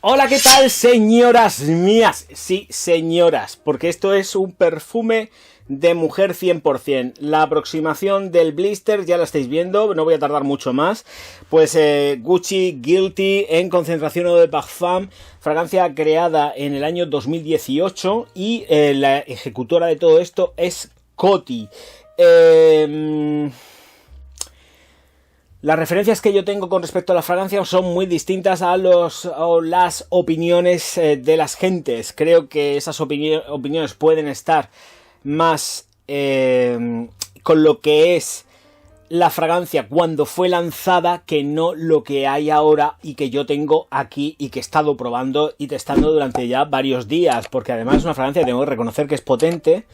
Hola, ¿qué tal, señoras mías? Sí, señoras, porque esto es un perfume de mujer 100%. La aproximación del blister ya la estáis viendo, no voy a tardar mucho más. Pues Gucci Guilty en concentración Eau de Parfum, fragancia creada en el año 2018 y la ejecutora de todo esto es Coty. Las referencias que yo tengo con respecto a la fragancia son muy distintas a las opiniones de las gentes. Creo que esas opiniones pueden estar más con lo que es la fragancia cuando fue lanzada que no lo que hay ahora y que yo tengo aquí y que he estado probando y testando durante ya varios días. Porque además es una fragancia que tengo que reconocer que es potente,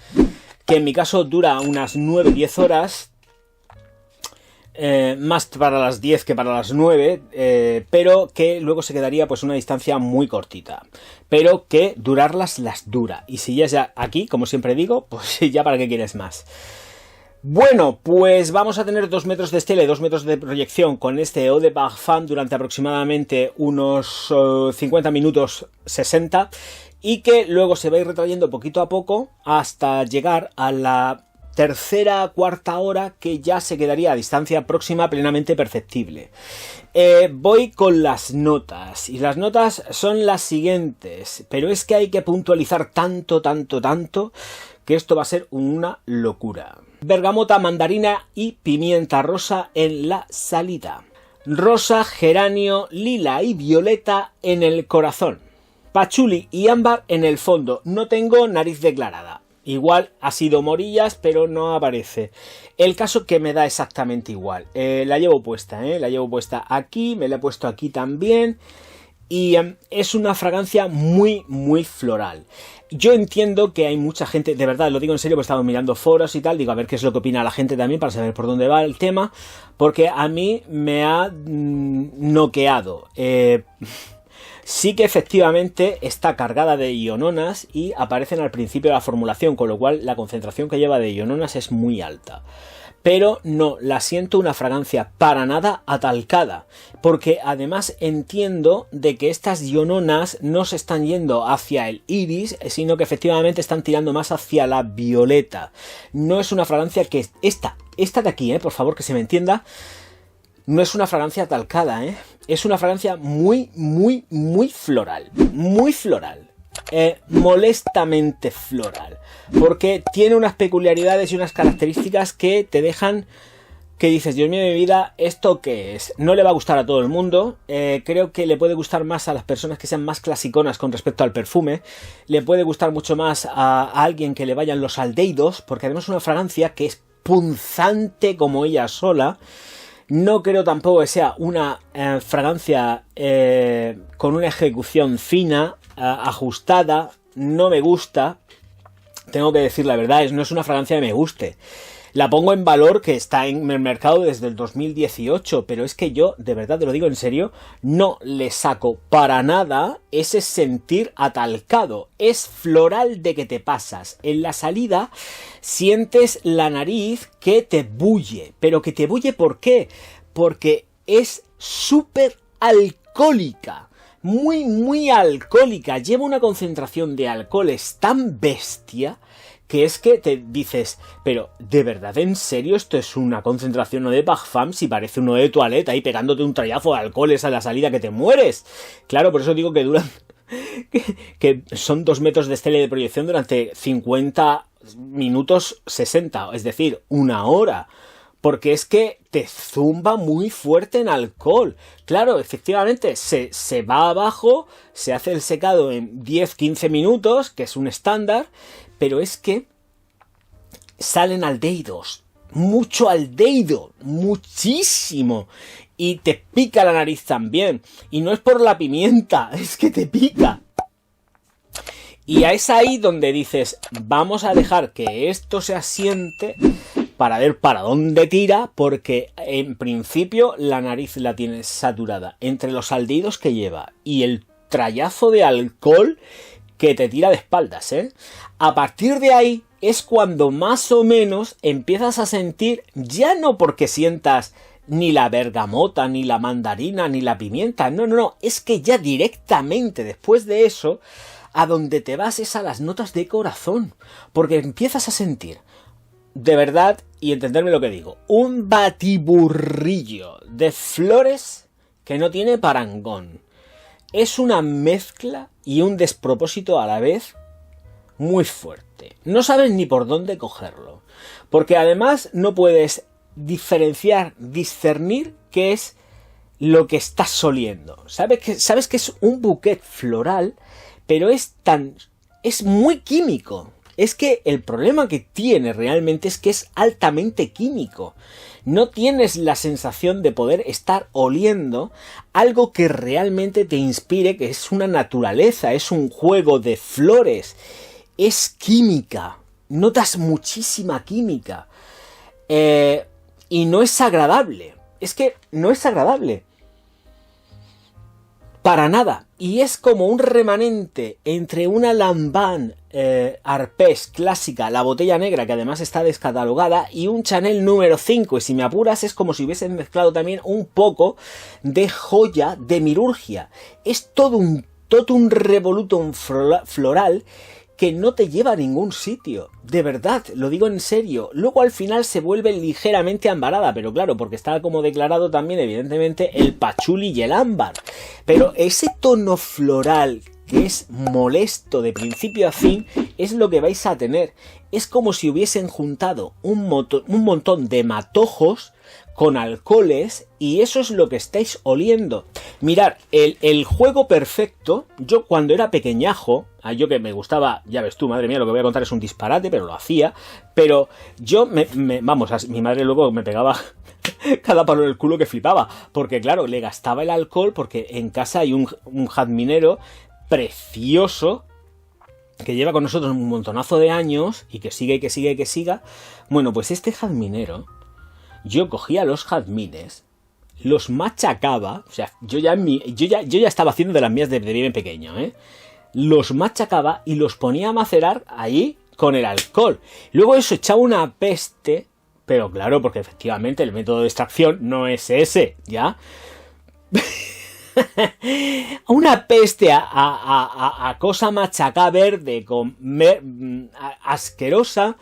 que en mi caso dura unas 9-10 horas. Más para las 10 que para las 9, pero que luego se quedaría pues una distancia muy cortita, pero que durarlas las dura, y si ya es aquí, como siempre digo, pues ya para qué quieres más. Bueno, pues vamos a tener 2 metros de estela y 2 metros de proyección con este Eau de Parfum durante aproximadamente unos 50 minutos 60, y que luego se va a ir retrayendo poquito a poco hasta llegar a la tercera, cuarta hora, que ya se quedaría a distancia próxima plenamente perceptible. Voy con las notas, y las notas son las siguientes, pero es que hay que puntualizar tanto, que esto va a ser una locura. Bergamota, mandarina y pimienta rosa en la salida. Rosa, geranio, lila y violeta en el corazón. Pachuli y ámbar en el fondo. No tengo nariz declarada. Igual ha sido morillas, pero no aparece. El caso que me da exactamente igual. La llevo puesta, la llevo puesta aquí, me la he puesto aquí también. Y es una fragancia muy, muy floral. Yo entiendo que hay mucha gente, de verdad, lo digo en serio, porque he estado mirando foros y tal, digo a ver qué es lo que opina la gente también para saber por dónde va el tema, porque a mí me ha noqueado. Sí que efectivamente está cargada de iononas y aparecen al principio de la formulación, con lo cual la concentración que lleva de iononas es muy alta. Pero no la siento una fragancia para nada atalcada, porque además entiendo de que estas iononas no se están yendo hacia el iris, sino que efectivamente están tirando más hacia la violeta. No es una fragancia que esta de aquí, por favor, que se me entienda. No es una fragancia atalcada, es una fragancia muy, muy, muy floral. Muy floral. Molestamente floral. Porque tiene unas peculiaridades y unas características que te dejan que dices, Dios mío de mi vida, ¿esto qué es? No le va a gustar a todo el mundo. Creo que le puede gustar más a las personas que sean más clasiconas con respecto al perfume. Le puede gustar mucho más a alguien que le vayan los aldehídos, porque además es una fragancia que es punzante como ella sola. No creo tampoco que sea una fragancia con una ejecución fina, ajustada. No me gusta. Tengo que decir la verdad, no es una fragancia que me guste. La pongo en valor que está en el mercado desde el 2018, pero es que yo, de verdad te lo digo en serio, no le saco para nada ese sentir atalcado. Es floral de que te pasas. En la salida sientes la nariz que te bulle. ¿Pero que te bulle por qué? Porque es súper alcohólica. Muy, muy alcohólica. Lleva una concentración de alcoholes tan bestia que es que te dices, pero ¿de verdad, en serio, esto es una concentración Eau de Parfum? Si parece uno de toilette ahí pegándote un trayazo de alcoholes a la salida que te mueres. Claro, por eso digo que duran que son 2 metros de estela de proyección durante 50 minutos 60, es decir, 1 hora. Porque es que te zumba muy fuerte en alcohol. Claro, efectivamente, se va abajo, se hace el secado en 10-15 minutos, que es un estándar, pero es que salen aldehídos. Mucho aldehído, muchísimo. Y te pica la nariz también. Y no es por la pimienta, es que te pica. Y es ahí donde dices, vamos a dejar que esto se asiente para ver para dónde tira, porque en principio la nariz la tienes saturada entre los aldehídos que lleva y el trayazo de alcohol que te tira de espaldas, A partir de ahí es cuando más o menos empiezas a sentir, ya no porque sientas ni la bergamota, ni la mandarina, ni la pimienta. No, no, no. Es que ya directamente después de eso, a donde te vas es a las notas de corazón. Porque empiezas a sentir, de verdad, y entenderme lo que digo, un batiburrillo de flores que no tiene parangón. Es una mezcla y un despropósito a la vez muy fuerte. No sabes ni por dónde cogerlo. Porque además no puedes diferenciar, discernir qué es lo que estás oliendo. Sabes que es un bouquet floral, pero es muy químico. Es que el problema que tiene realmente es que es altamente químico. No tienes la sensación de poder estar oliendo algo que realmente te inspire, que es una naturaleza, es un juego de flores, es química. Notas muchísima química. Y no es agradable. Es que no es agradable. Para nada. Y es como un remanente entre una Lanvin Arpès clásica, la botella negra, que además está descatalogada, y un Chanel número 5. Y si me apuras, es como si hubiesen mezclado también un poco de joya de Milurgia. Es todo un revolutum floral que no te lleva a ningún sitio. De verdad, lo digo en serio. Luego al final se vuelve ligeramente ambarada, pero claro, porque está como declarado también evidentemente el pachuli y el ámbar. Pero ese tono floral que es molesto de principio a fin es lo que vais a tener. Es como si hubiesen juntado un montón de matojos con alcoholes, y eso es lo que estáis oliendo. Mirad, el juego perfecto, yo cuando era pequeñajo, yo que me gustaba, ya ves tú, madre mía, lo que voy a contar es un disparate, pero lo hacía, pero yo mi madre luego me pegaba cada palo en el culo que flipaba, porque claro, le gastaba el alcohol, porque en casa hay un jazminero precioso, que lleva con nosotros un montonazo de años, y que sigue, y que sigue, y que siga. Bueno, pues este jazminero, yo cogía los jazmines, los machacaba, o sea, yo ya estaba haciendo de las mías de bien pequeño, los machacaba y los ponía a macerar ahí con el alcohol. Luego eso echaba una peste, pero claro, porque efectivamente el método de extracción no es ese, ¿ya? Una peste a cosa machacá verde, asquerosa.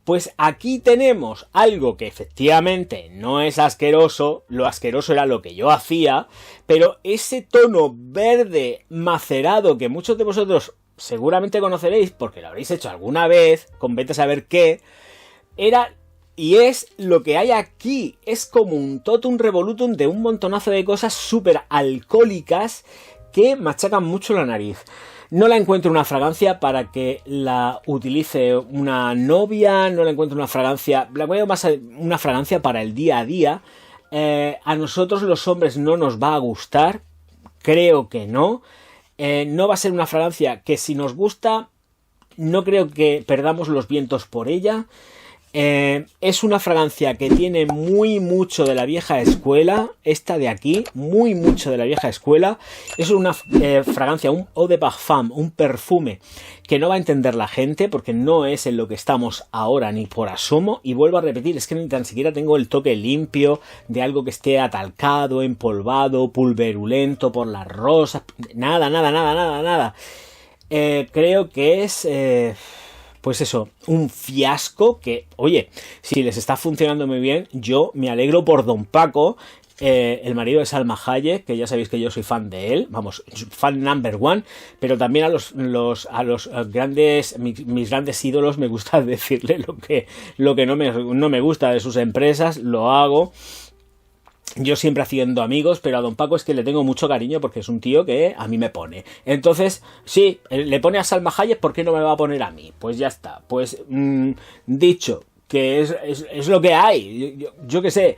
Pues aquí tenemos algo que efectivamente no es asqueroso, lo asqueroso era lo que yo hacía, pero ese tono verde macerado que muchos de vosotros seguramente conoceréis porque lo habréis hecho alguna vez, con vete a saber qué, era y es lo que hay aquí. Es como un totum revolutum de un montonazo de cosas súper alcohólicas que machacan mucho la nariz. No la encuentro una fragancia para que la utilice una novia, no la encuentro una fragancia, la encuentro más una fragancia para el día a día. A nosotros los hombres no nos va a gustar, creo que no. No va a ser una fragancia que si nos gusta, no creo que perdamos los vientos por ella. Es una fragancia que tiene mucho de la vieja escuela, esta de aquí, mucho de la vieja escuela. Es una fragancia, un eau de parfum, un perfume que no va a entender la gente porque no es en lo que estamos ahora ni por asomo. Y vuelvo a repetir, es que ni tan siquiera tengo el toque limpio de algo que esté atalcado, empolvado, pulverulento por las rosas, nada. Creo que es... pues eso, un fiasco que, oye, si les está funcionando muy bien, yo me alegro por Don Paco, el marido de Salma Hayek, que ya sabéis que yo soy fan de él, vamos, fan number one, pero también a los grandes, mis grandes ídolos me gusta decirle lo que no me gusta de sus empresas, lo hago. Yo siempre haciendo amigos, pero a Don Paco es que le tengo mucho cariño porque es un tío que a mí me pone. Entonces, sí, le pone a Salma Hayek, ¿por qué no me va a poner a mí? Pues ya está. Pues dicho, que es lo que hay. Yo qué sé.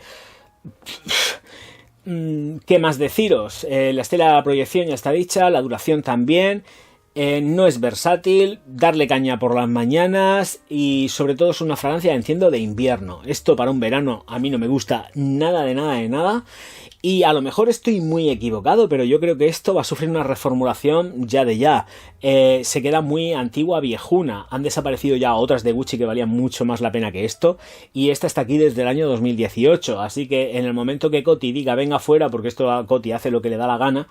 ¿Qué más deciros? La estela de la proyección ya está dicha, la duración también. no es versátil, darle caña por las mañanas y sobre todo es una fragancia, entiendo, de invierno. Esto para un verano a mí no me gusta nada de nada de nada. Y a lo mejor estoy muy equivocado, pero yo creo que esto va a sufrir una reformulación ya de ya. Se queda muy antigua, viejuna. Han desaparecido ya otras de Gucci que valían mucho más la pena que esto. Y esta está aquí desde el año 2018. Así que en el momento que Coty diga venga fuera, porque esto a Coty hace lo que le da la gana,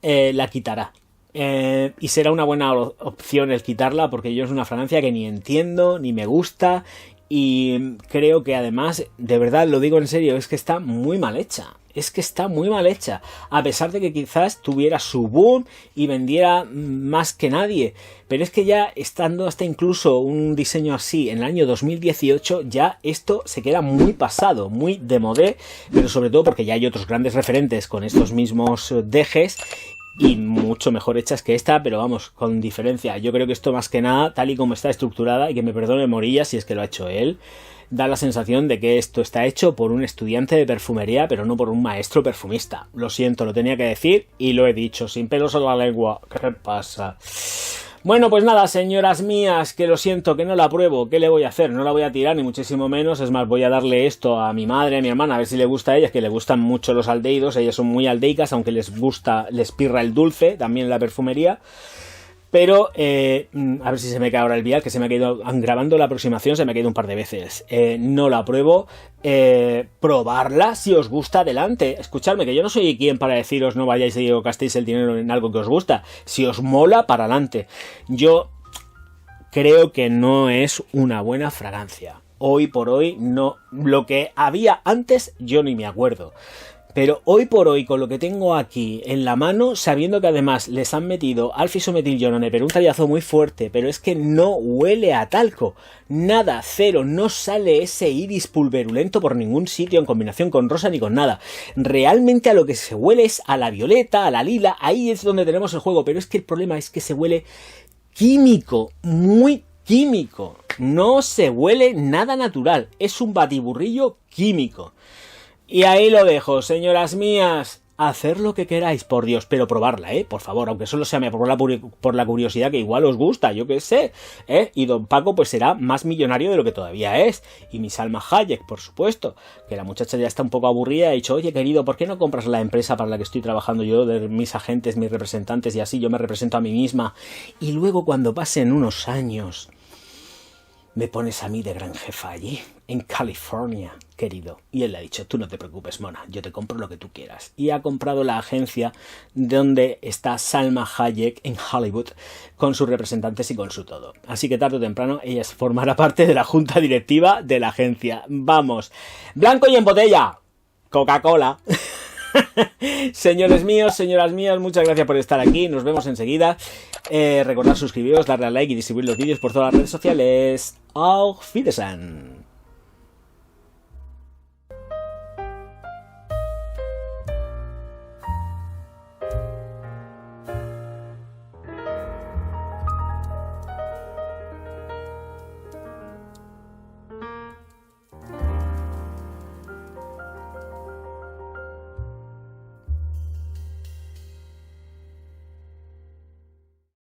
la quitará. Y será una buena opción el quitarla, porque yo es una fragancia que ni entiendo, ni me gusta. Y creo que además, de verdad lo digo en serio, es que está muy mal hecha. Es que está muy mal hecha, a pesar de que quizás tuviera su boom y vendiera más que nadie. Pero es que ya estando hasta incluso un diseño así en el año 2018, ya esto se queda muy pasado, muy de modé, pero sobre todo porque ya hay otros grandes referentes con estos mismos dejes y mucho mejor hechas que esta, pero vamos, con diferencia. Yo creo que esto más que nada, tal y como está estructurada, y que me perdone Morilla si es que lo ha hecho él, da la sensación de que esto está hecho por un estudiante de perfumería, pero no por un maestro perfumista. Lo siento, lo tenía que decir y lo he dicho, sin pelos en la lengua. ¿Qué pasa? Bueno, pues nada, señoras mías, que lo siento, que no la pruebo. ¿Qué le voy a hacer? No la voy a tirar, ni muchísimo menos. Es más, voy a darle esto a mi madre, a mi hermana, a ver si le gusta a ellas, que le gustan mucho los aldehídos. Ellas son muy aldeicas, aunque les gusta, les pirra el dulce, también en la perfumería. Pero, a ver si se me cae ahora el vial, que se me ha caído, grabando la aproximación, se me ha caído un par de veces. No la pruebo. Probarla, si os gusta, adelante. Escuchadme, que yo no soy quien para deciros no vayáis y gastéis el dinero en algo que os gusta. Si os mola, para adelante. Yo creo que no es una buena fragancia. Hoy por hoy, no. Lo que había antes, yo ni me acuerdo. Pero hoy por hoy, con lo que tengo aquí en la mano, sabiendo que además les han metido alfisometiljonone, pero un tallazo muy fuerte, pero es que no huele a talco. Nada, cero, no sale ese iris pulverulento por ningún sitio en combinación con rosa ni con nada. Realmente a lo que se huele es a la violeta, a la lila, ahí es donde tenemos el juego, pero es que el problema es que se huele químico, muy químico. No se huele nada natural, es un batiburrillo químico. Y ahí lo dejo, señoras mías. Hacer lo que queráis, por Dios, pero probarla, por favor, aunque solo sea por la curiosidad, que igual os gusta, yo qué sé, y Don Paco pues será más millonario de lo que todavía es, y mi Salma Hayek, por supuesto, que la muchacha ya está un poco aburrida y ha dicho, oye querido, ¿por qué no compras la empresa para la que estoy trabajando yo, de mis agentes, mis representantes, y así yo me represento a mí misma, y luego cuando pasen unos años me pones a mí de gran jefa allí, en California, querido. Y él le ha dicho, tú no te preocupes, mona, yo te compro lo que tú quieras. Y ha comprado la agencia donde está Salma Hayek en Hollywood, con sus representantes y con su todo. Así que tarde o temprano ella formará parte de la junta directiva de la agencia. Vamos, blanco y en botella, Coca-Cola. Señores míos, señoras mías, muchas gracias por estar aquí. Nos vemos enseguida. Recordad suscribiros, darle a like y distribuir los vídeos por todas las redes sociales. Auf Wiedersehen.